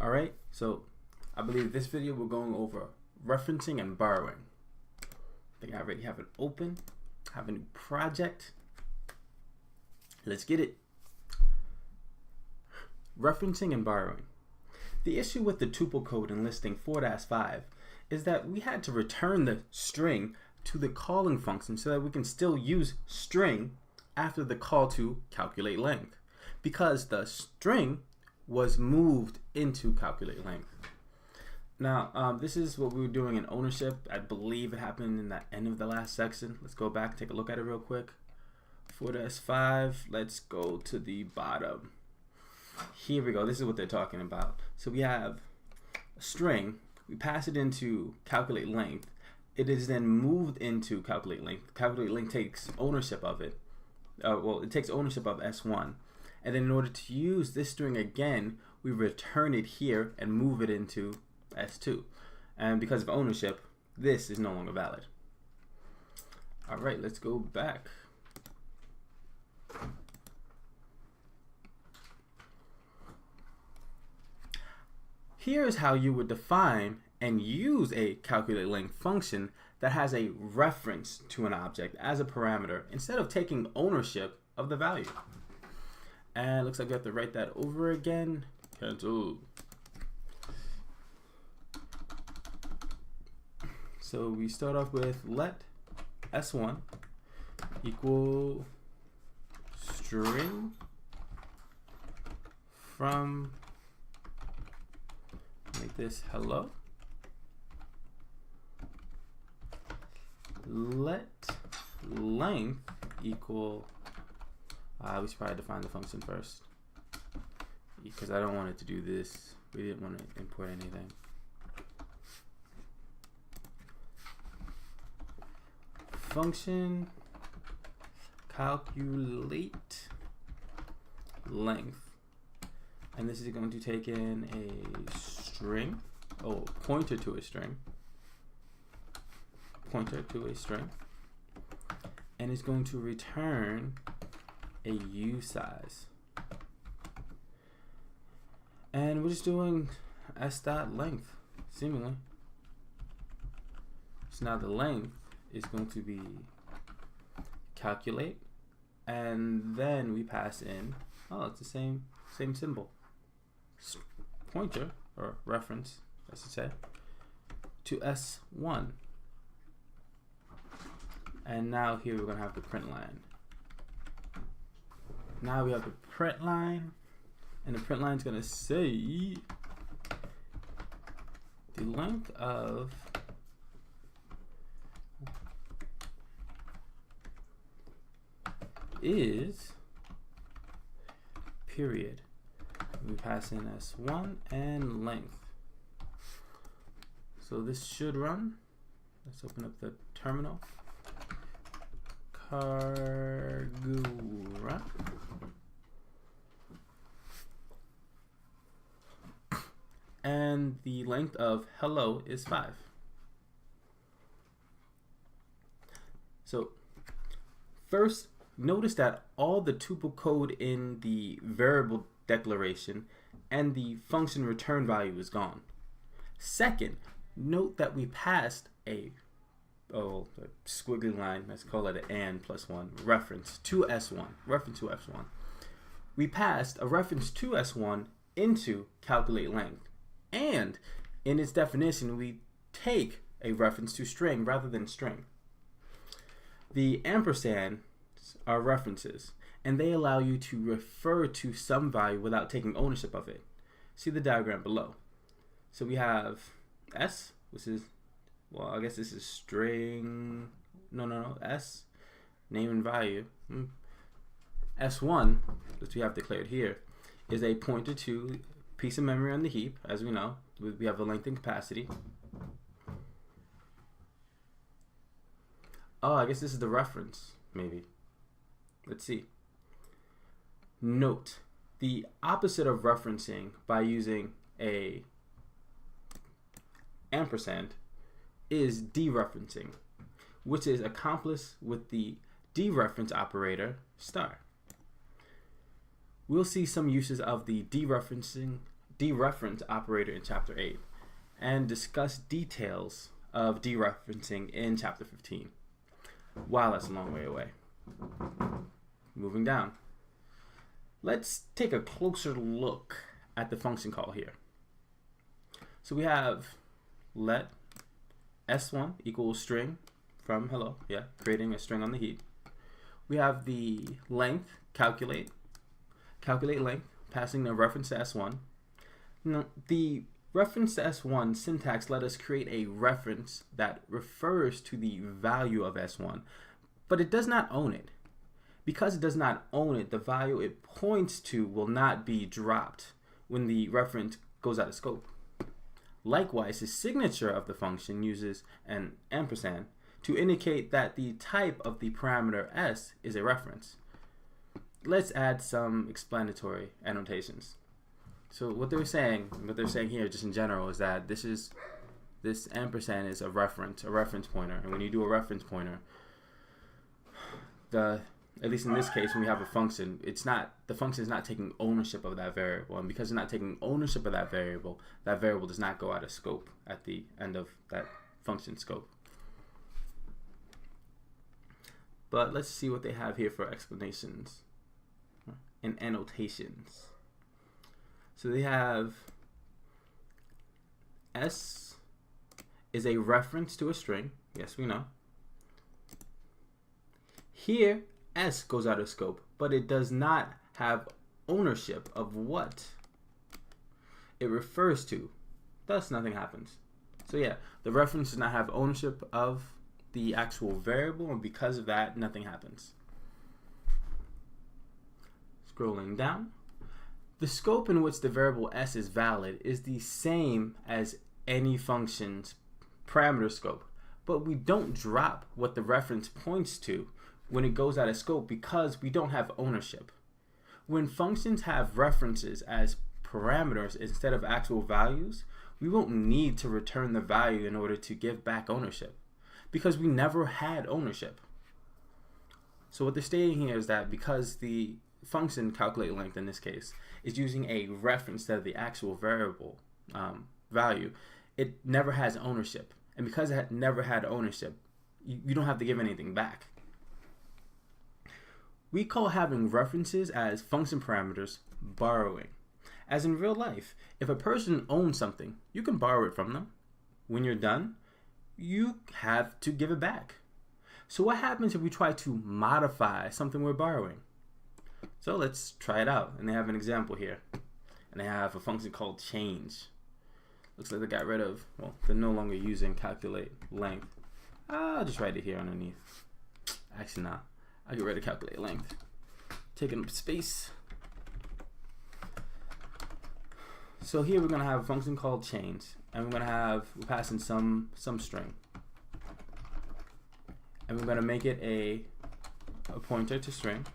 All right, so I believe this video we're going over referencing and borrowing. I think I already have it open. I have a new project. Let's get it. Referencing and borrowing. The issue with the tuple code in listing 4-5 is that we had to return the string to the calling function so that we can still use string after the call to calculate length, because the string was moved into calculate length. Now, this is what we were doing in ownership. I believe it happened in the end of the last section. Let's go back, take a look at it real quick. 4-5, let's go to the bottom. Here we go. This is what they're talking about. So we have a string. We pass it into calculate length. It is then moved into calculate length. Calculate length takes ownership of it. Well, it takes ownership of S1. And then in order to use this string again, we return it here and move it into S2. And because of ownership, this is no longer valid. All right, let's go back. Here's how you would define and use a calculate length function that has a reference to an object as a parameter instead of taking ownership of the value. And it looks like we have to write that over again. Cancel. So we start off with let S1 equal string from, make this hello. Let length equal, we should probably define the function first because I don't want it to do this. We didn't want to import anything. Function calculate length, and this is going to take in a string, pointer to a string, and it's going to return a U size. And we're just doing s.length, seemingly. So now the length is going to be calculate, and then we pass in, it's the same symbol, pointer or reference, I should say, to S1. And now here we're going to have the print line. Now we have the print line, and the print line is going to say the length of is period. We pass in S1 and length. So this should run. Let's open up the terminal. Cargo run. And the length of hello is 5. So first, notice that all the tuple code in the variable declaration and the function return value is gone. Second, note that we passed a squiggly line, let's call it an and plus 1, reference to S1. We passed a reference to S1 into calculate length. And in its definition, we take a reference to string rather than string. The ampersand are references, and they allow you to refer to some value without taking ownership of it. See the diagram below. So we have S, which is, well, I guess this is string, S, name and value. S1, which we have declared here, is a pointer to piece of memory on the heap, as we know. We have the length and capacity. I guess this is the reference, maybe. Let's see. Note, the opposite of referencing by using a ampersand is dereferencing, which is accomplished with the dereference operator star. We'll see some uses of the dereferencing dereference operator in Chapter 8 and discuss details of dereferencing in Chapter 15. Wow, that's a long way away. Moving down. Let's take a closer look at the function call here. So we have let s1 equals string from hello, creating a string on the heap. We have the length, calculate length, passing the reference to s1. Now, the reference to s1 syntax let us create a reference that refers to the value of s1, but it does not own it. Because it does not own it, the value it points to will not be dropped when the reference goes out of scope. Likewise, the signature of the function uses an ampersand to indicate that the type of the parameter s is a reference. Let's add some explanatory annotations. So what they're saying here just in general is that this ampersand is a reference pointer, and when you do a reference pointer, at least in this case, when we have a function, the function is not taking ownership of that variable, and because it's not taking ownership of that variable does not go out of scope at the end of that function scope. But let's see what they have here for explanations and annotations. So they have s is a reference to a string. Yes, we know. Here, s goes out of scope, but it does not have ownership of what it refers to. Thus, nothing happens. So yeah, the reference does not have ownership of the actual variable, and because of that, nothing happens. Scrolling down. The scope in which the variable s is valid is the same as any function's parameter scope, but we don't drop what the reference points to when it goes out of scope because we don't have ownership. When functions have references as parameters instead of actual values, we won't need to return the value in order to give back ownership because we never had ownership. So what they're stating here is that because the function calculate length in this case is using a reference instead of the actual variable value, it never has ownership. And because it never had ownership, you don't have to give anything back. We call having references as function parameters borrowing. As in real life, if a person owns something, you can borrow it from them. When you're done, you have to give it back. So what happens if we try to modify something we're borrowing? So let's try it out. And they have an example here. And they have a function called change. Looks like they got rid of, well, they're no longer using calculate length. I'll just write it here underneath. Actually, nah. I'll get rid of calculate length. Taking up space. So here we're going to have a function called change. And we're passing some string. And we're going to make it a pointer to string.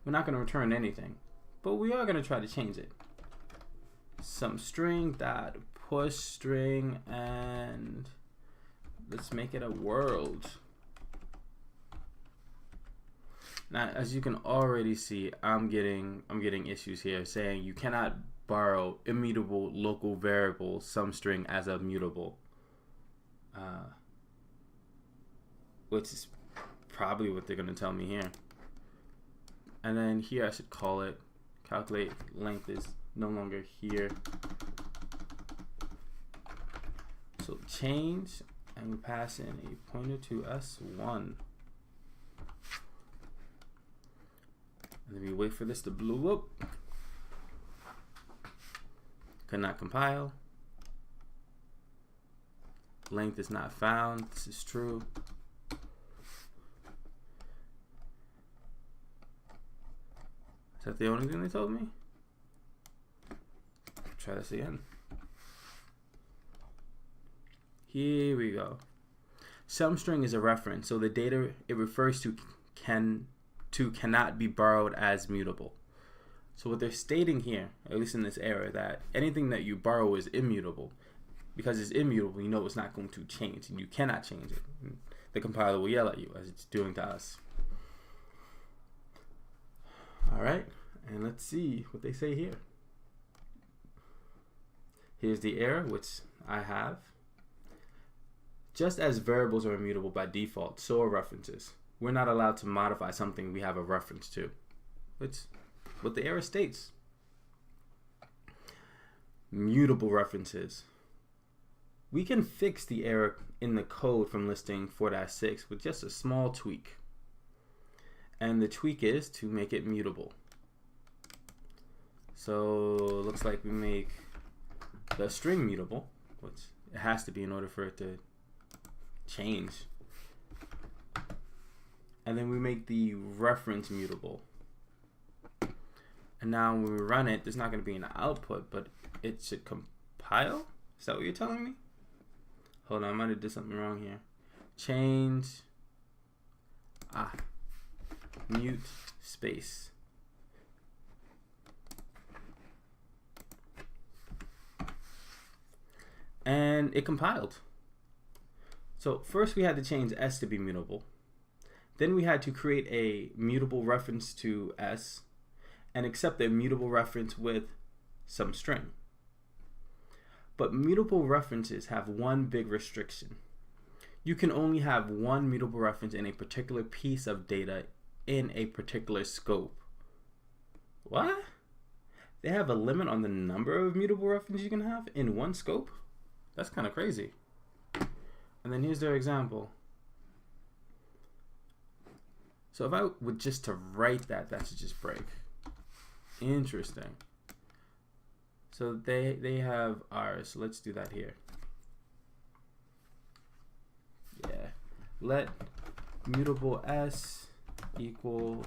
We're not going to return anything, but we are going to try to change it. Some string dot push string, and let's make it a world. Now, as you can already see, I'm getting issues here saying you cannot borrow immutable local variable some string as a mutable, which is probably what they're going to tell me here. And then here I should call it calculate length is no longer here. So change, and we pass in a pointer to s1. And then we wait for this to blow up. Could not compile. Length is not found. This is true. Is that the only thing they told me? Try this again. Here we go. Some string is a reference, so the data it refers to cannot be borrowed as mutable. So what they're stating here, at least in this error, that anything that you borrow is immutable. Because it's immutable, you know it's not going to change, and you cannot change it. The compiler will yell at you as it's doing to us. All right. And let's see what they say here. Here's the error, which I have. Just as variables are immutable by default, so are references. We're not allowed to modify something we have a reference to. It's what the error states. Mutable references. We can fix the error in the code from listing 4-6 with just a small tweak. And the tweak is to make it mutable. So it looks like we make the string mutable, which it has to be in order for it to change. And then we make the reference mutable. And now when we run it, there's not going to be an output, but it should compile? Is that what you're telling me? Hold on, I might have did something wrong here. Change mute space. And it compiled. So first we had to change S to be mutable. Then we had to create a mutable reference to S and accept a mutable reference with some string. But mutable references have one big restriction. You can only have one mutable reference in a particular piece of data in a particular scope. What? They have a limit on the number of mutable references you can have in one scope? That's kind of crazy. And then here's their example. So if I would just to write that should just break. Interesting. So they have ours. So let's do that here. Yeah. Let mutable S equal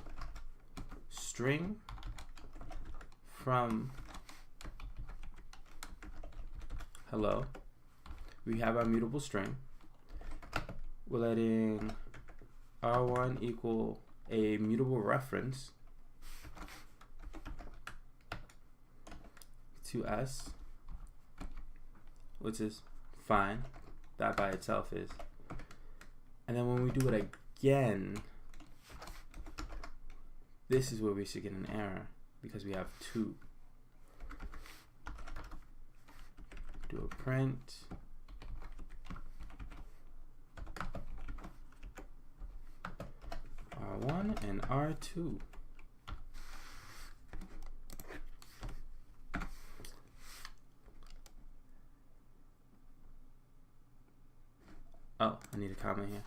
string from hello. We have our mutable string. We're letting R1 equal a mutable reference to S, which is fine. That by itself is. And then when we do it again, this is where we should get an error because we have two. Do a print. R1 and R2. Oh, I need a comment here.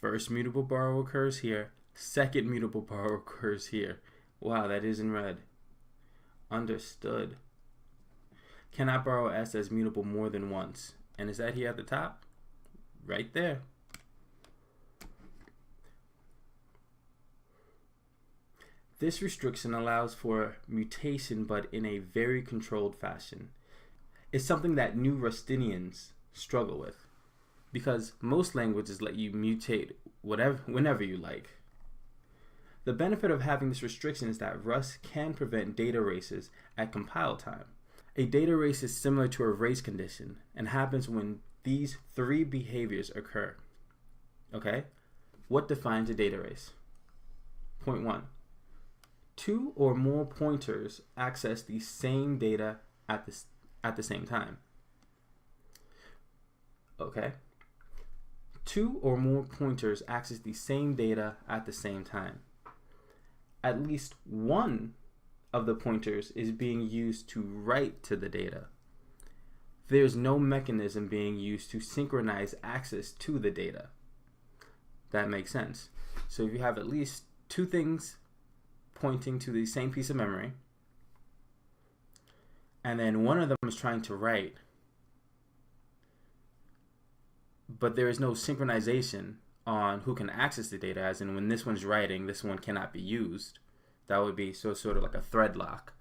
First mutable borrow occurs here. Second mutable borrow occurs here. Wow, that is in red. Understood. Cannot borrow S as mutable more than once. And is that here at the top? Right there. This restriction allows for mutation, but in a very controlled fashion. It's something that new Rustinians struggle with, because most languages let you mutate whenever you like. The benefit of having this restriction is that Rust can prevent data races at compile time. A data race is similar to a race condition and happens when these three behaviors occur. Okay? What defines a data race? Point 1. Two or more pointers access the same data at the same time. Okay? Two or more pointers access the same data at the same time. At least one of the pointers is being used to write to the data. There's no mechanism being used to synchronize access to the data. That makes sense. So if you have at least two things pointing to the same piece of memory, and then one of them is trying to write, but there is no synchronization on who can access the data, as in when this one's writing, this one cannot be used. That would be sort of like a thread lock.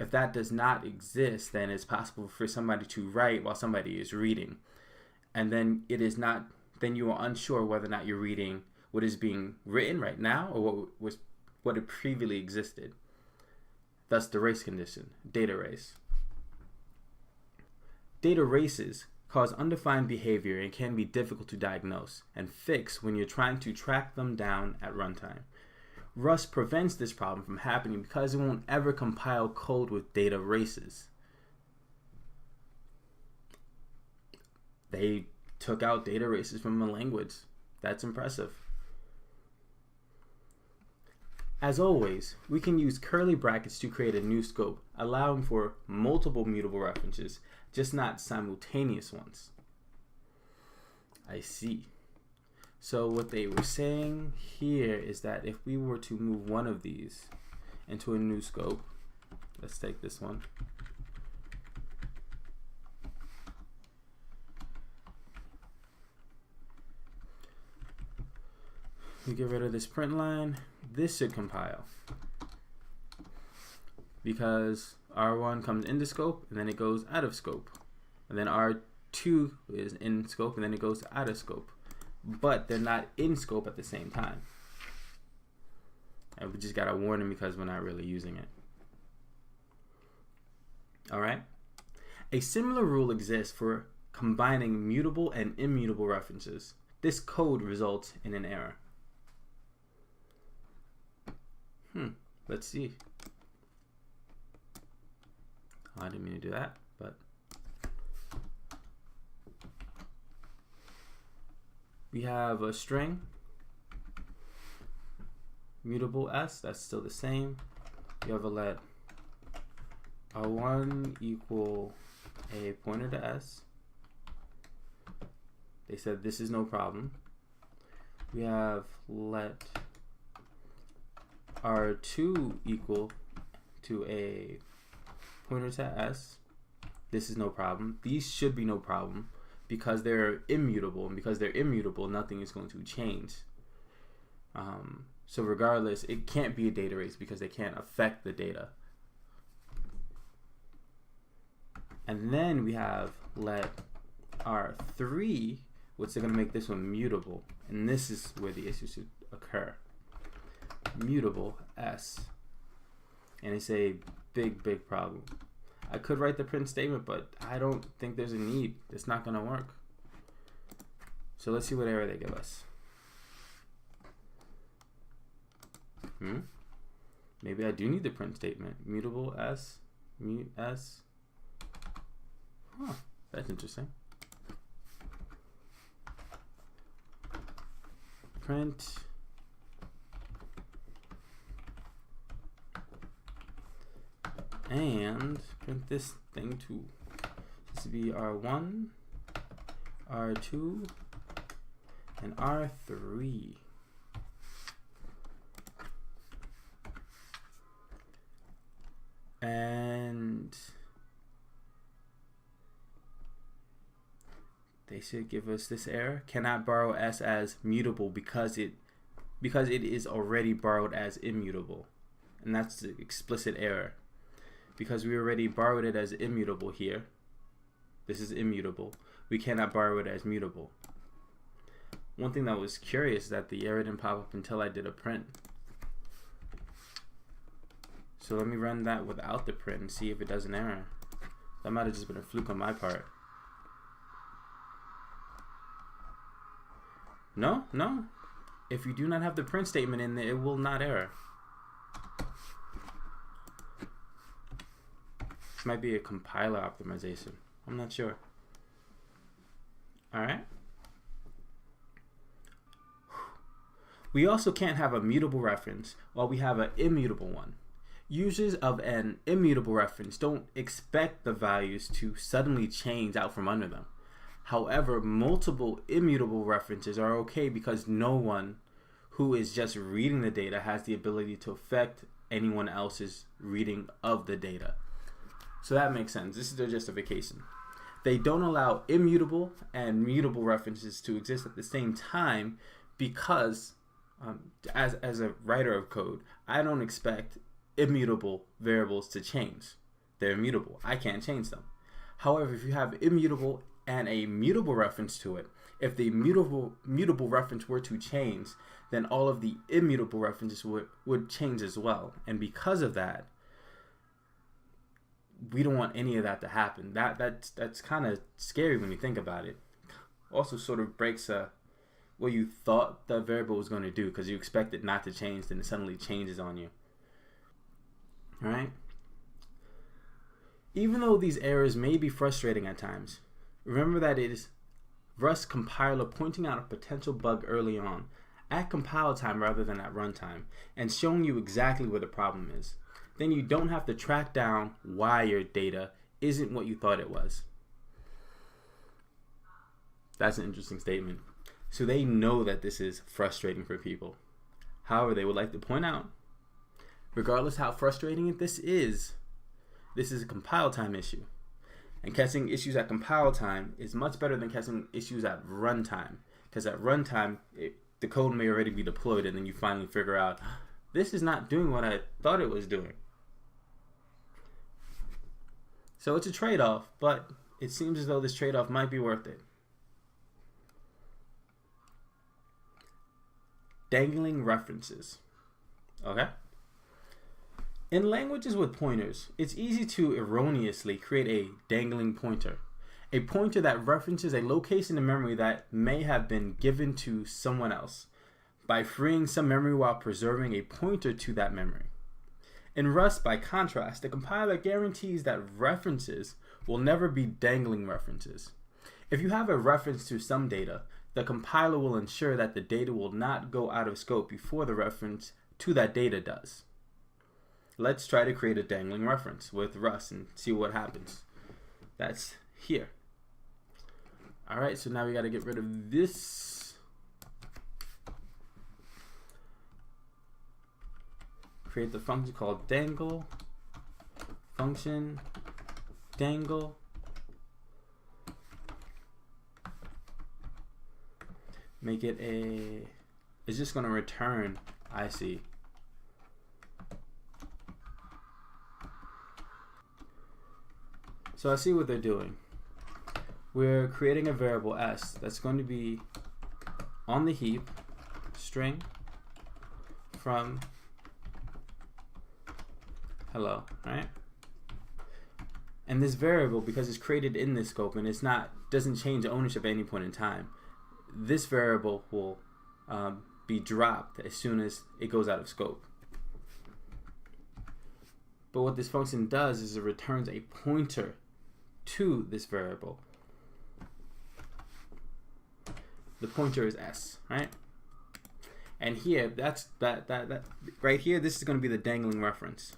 If that does not exist, then it's possible for somebody to write while somebody is reading. And then then you are unsure whether or not you're reading what is being written right now or what it previously existed. Thus the race condition, data race. Data races cause undefined behavior and can be difficult to diagnose and fix when you're trying to track them down at runtime. Rust prevents this problem from happening because it won't ever compile code with data races. They took out data races from the language. That's impressive. As always, we can use curly brackets to create a new scope, allowing for multiple mutable references, just not simultaneous ones. I see. So what they were saying here is that if we were to move one of these into a new scope, let's take this one. We get rid of this print line. This should compile because R1 comes into scope and then it goes out of scope, and then R2 is in scope and then it goes out of scope, but they're not in scope at the same time. And we just got to warn them because we're not really using it. All right. A similar rule exists for combining mutable and immutable references. This code results in an error. Let's see. Oh, I didn't mean to do that, but we have a string, mutable s, that's still the same. You have a let r1 equal a pointer to s. They said this is no problem. We have let R2 equal to a pointer to s. This is no problem. These should be no problem because they're immutable, and because they're immutable, nothing is going to change. So regardless, it can't be a data race because they can't affect the data. And then we have let R3, which is going to make this one mutable, and this is where the issue should occur. Mutable s, and it's a big problem. I could write the print statement, but I don't think there's a need. It's not going to work. So let's see what error they give us. Maybe I do need the print statement. Mutable s, mut s. Huh, that's interesting. Print and print this thing too. This would be R1, R2, and R3. And they should give us this error. Cannot borrow s as mutable because it is already borrowed as immutable. And that's the explicit error. Because we already borrowed it as immutable here. This is immutable. We cannot borrow it as mutable. One thing that was curious is that the error didn't pop up until I did a print. So let me run that without the print and see if it does an error. That might have just been a fluke on my part. No. If you do not have the print statement in there, it will not error. This might be a compiler optimization. I'm not sure. Alright. We also can't have a mutable reference while we have an immutable one. Users of an immutable reference don't expect the values to suddenly change out from under them. However, multiple immutable references are okay because no one who is just reading the data has the ability to affect anyone else's reading of the data. So that makes sense. This is their justification. They don't allow immutable and mutable references to exist at the same time because, as a writer of code, I don't expect immutable variables to change. They're immutable. I can't change them. However, if you have immutable and a mutable reference to it, if the mutable reference were to change, then all of the immutable references would change as well. And because of that, we don't want any of that to happen. That's kind of scary when you think about it. Also sort of breaks what you thought the variable was going to do, because you expect it not to change, then it suddenly changes on you. All right? Even though these errors may be frustrating at times, remember that it is Rust compiler pointing out a potential bug early on, at compile time rather than at runtime, and showing you exactly where the problem is. Then you don't have to track down why your data isn't what you thought it was. That's an interesting statement. So they know that this is frustrating for people. However, they would like to point out, regardless how frustrating this is a compile time issue. And catching issues at compile time is much better than catching issues at runtime. Because at runtime, the code may already be deployed, and then you finally figure out, this is not doing what I thought it was doing. So it's a trade-off, but it seems as though this trade-off might be worth it. Dangling references. Okay? In languages with pointers, it's easy to erroneously create a dangling pointer. A pointer that references a location in memory that may have been given to someone else, by freeing some memory while preserving a pointer to that memory. In Rust, by contrast, the compiler guarantees that references will never be dangling references. If you have a reference to some data, the compiler will ensure that the data will not go out of scope before the reference to that data does. Let's try to create a dangling reference with Rust and see what happens. That's here. Alright, so now we got to get rid of this. Create the function called dangle. Function dangle. Make it it's just going to return IC. So I see what they're doing. We're creating a variable s that's going to be on the heap string from hello, right? And this variable, because it's created in this scope and doesn't change ownership at any point in time, this variable will be dropped as soon as it goes out of scope. But what this function does is it returns a pointer to this variable. The pointer is s, right? And here, that right here, this is going to be the dangling reference,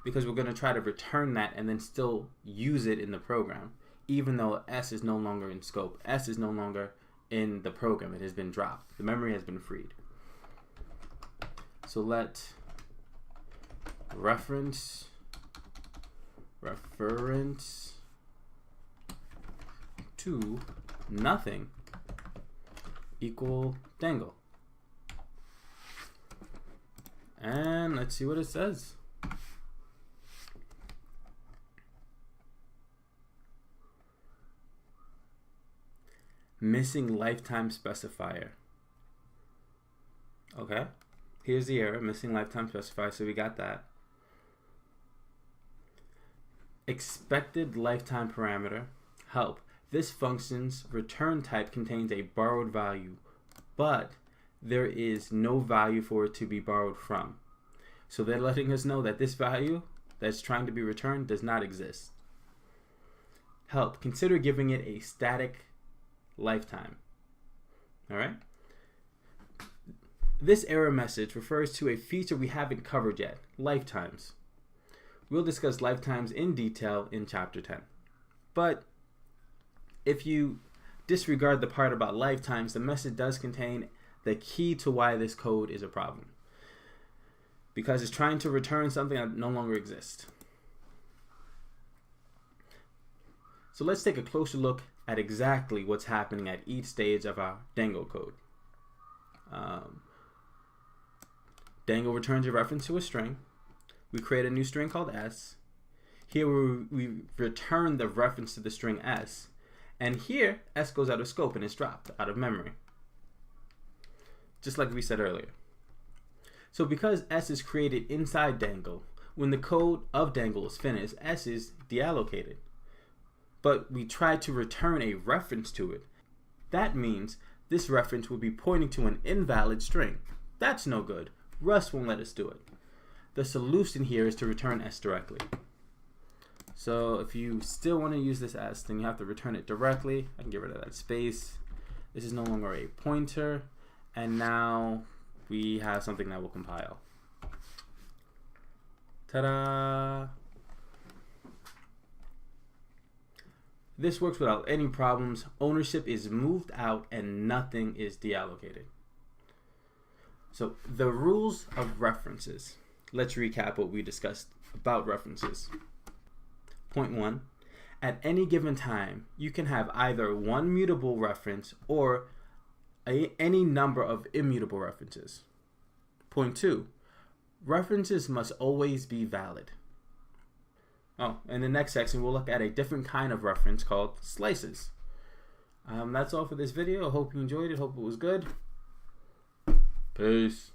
because we're going to try to return that and then still use it in the program, even though s is no longer in scope. S is no longer in the program. It has been dropped. The memory has been freed. So let reference to nothing equal dangle. And let's see what it says. Missing lifetime specifier. Okay, here's the error, missing lifetime specifier, so we got that. Expected lifetime parameter, help. This function's return type contains a borrowed value, but there is no value for it to be borrowed from. So they're letting us know that this value that's trying to be returned does not exist. Help, consider giving it a static lifetime. All right. This error message refers to a feature we haven't covered yet, lifetimes. We'll discuss lifetimes in detail in chapter 10. But if you disregard the part about lifetimes, the message does contain the key to why this code is a problem, because it's trying to return something that no longer exists. So let's take a closer look at exactly what's happening at each stage of our Dangle code. Dangle returns a reference to a string. We create a new string called s. Here we return the reference to the string s. And here, s goes out of scope and is dropped out of memory, just like we said earlier. So because s is created inside Dangle, When the code of dangle is finished, S is deallocated. But we try to return a reference to it. That means this reference will be pointing to an invalid string. That's no good. Rust won't let us do it. The solution here is to return S directly. So if you still want to use this S, then you have to return it directly. I can get rid of that space. This is no longer a pointer. And now we have something that will compile. Ta-da! This works without any problems. Ownership is moved out and nothing is deallocated. So the rules of references. Let's recap what we discussed about references. Point 1. At any given time, you can have either one mutable reference or any number of immutable references. Point 2. References must always be valid. Oh, in the next section, we'll look at a different kind of reference called slices. That's all for this video. I hope you enjoyed it. Hope it was good. Peace.